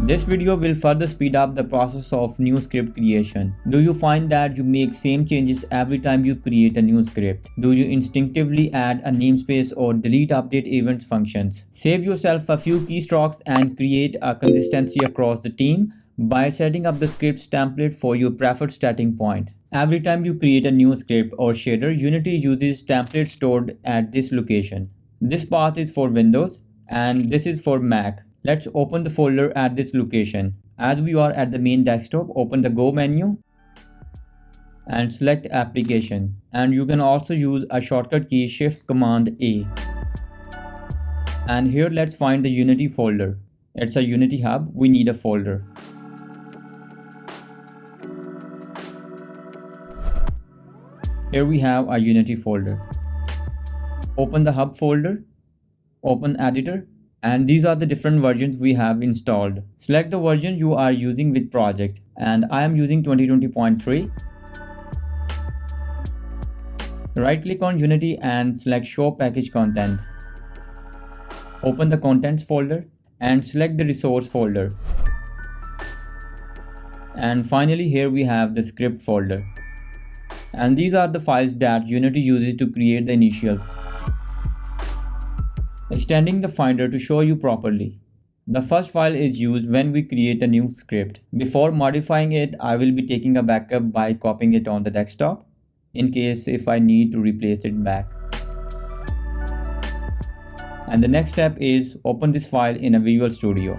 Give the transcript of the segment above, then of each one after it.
This video will further speed up the process of new script creation. Do you find that you make same changes every time you create a new script? Do you instinctively add a namespace or delete update events functions? Save yourself a few keystrokes and create a consistency across the team by setting up the scripts template for your preferred starting point. Every time you create a new script or shader, Unity uses templates stored at this location. This path is for Windows and this is for Mac. Let's open the folder at this location. As we are at the main desktop, open the Go menu and select Application. And you can also use a shortcut key Shift Command A. And here let's find the Unity folder. It's a Unity hub, we need a folder. Here we have a Unity folder. Open the hub folder, open editor, and these are the different versions we have installed. Select the version you are using with project, and I am using 2020.3. Right click on Unity and select Show Package Content. Open the Contents folder and select the Resource folder. And finally here we have the Script folder. And these are the files that Unity uses to create the initials. Extending the Finder to show you properly. The first file is used when we create a new script. Before modifying it, I will be taking a backup by copying it on the desktop in case if I need to replace it back. And the next step is open this file in a Visual Studio.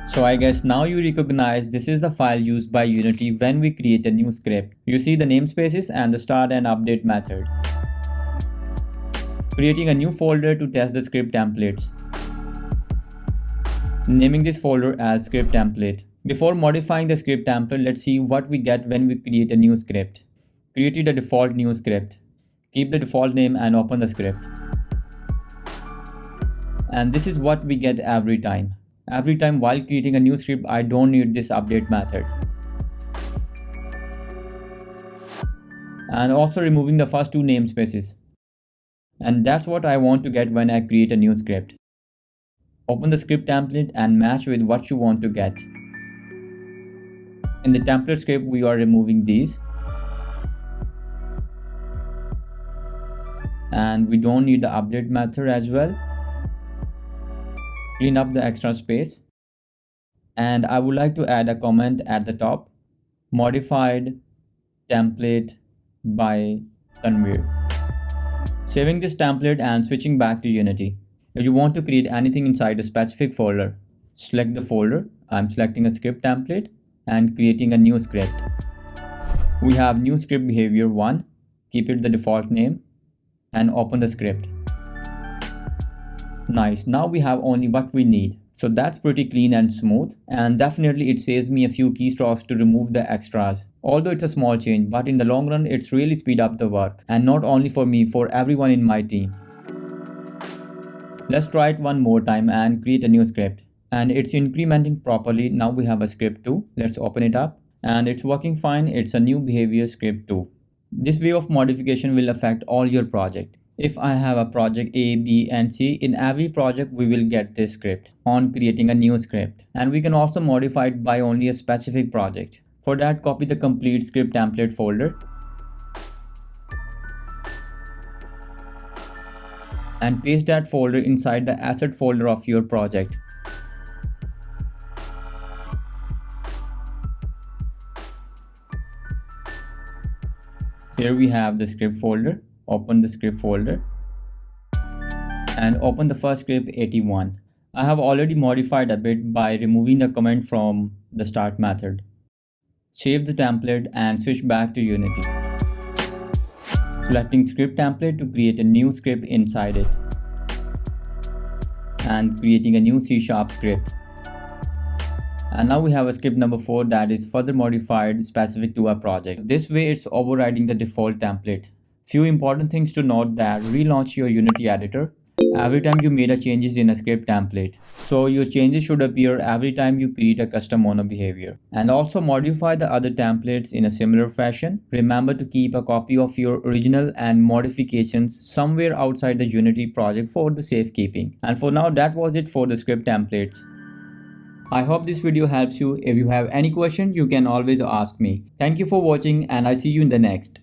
So I guess now you recognize this is the file used by Unity when we create a new script. You see the namespaces and the start and update method. Creating a new folder to test the script templates. Naming this folder as script template. Before modifying the script template, let's see what we get when we create a new script. Created a default new script. Keep the default name and open the script. And this is what we get every time. Every time while creating a new script, I don't need this update method. And also removing the first two namespaces. And that's what I want to get when I create a new script. Open the script template and match with what you want to get. In the template script, we are removing these. And we don't need the update method as well. Clean up the extra space. And I would like to add a comment at the top. Modified template by Tanvir. Saving this template and switching back to Unity. If you want to create anything inside a specific folder, select the folder. I'm selecting a script template and creating a new script. We have new script behavior 1. Keep it the default name and open the script. Nice, now we have only what we need. So that's pretty clean and smooth, and definitely it saves me a few keystrokes to remove the extras. Although it's a small change, but in the long run it's really speed up the work, and not only for me, for everyone in my team. Let's try it one more time and create a new script. And it's incrementing properly. Now we have a script 2. Let's open it up and it's working fine. It's a new behavior script 2. This way of modification will affect all your project. If I have a project A, B and C, in every project we will get this script on creating a new script. And we can also modify it by only a specific project. For that, copy the complete script template folder and paste that folder inside the asset folder of your project. Here we have the script folder. Open the script folder and open the first script 81. I have already modified a bit by removing the comment from the start method. Save the template and switch back to Unity. Selecting script template to create a new script inside it. And creating a new C# script. And now we have a script number 4 that is further modified specific to our project. This way it's overriding the default template. Few important things to note that relaunch your Unity editor every time you made a changes in a script template. So your changes should appear every time you create a custom mono behavior. And also modify the other templates in a similar fashion. Remember to keep a copy of your original and modifications somewhere outside the Unity project for the safekeeping. And for now, that was it for the script templates. I hope this video helps you. If you have any question, you can always ask me. Thank you for watching and I see you in the next.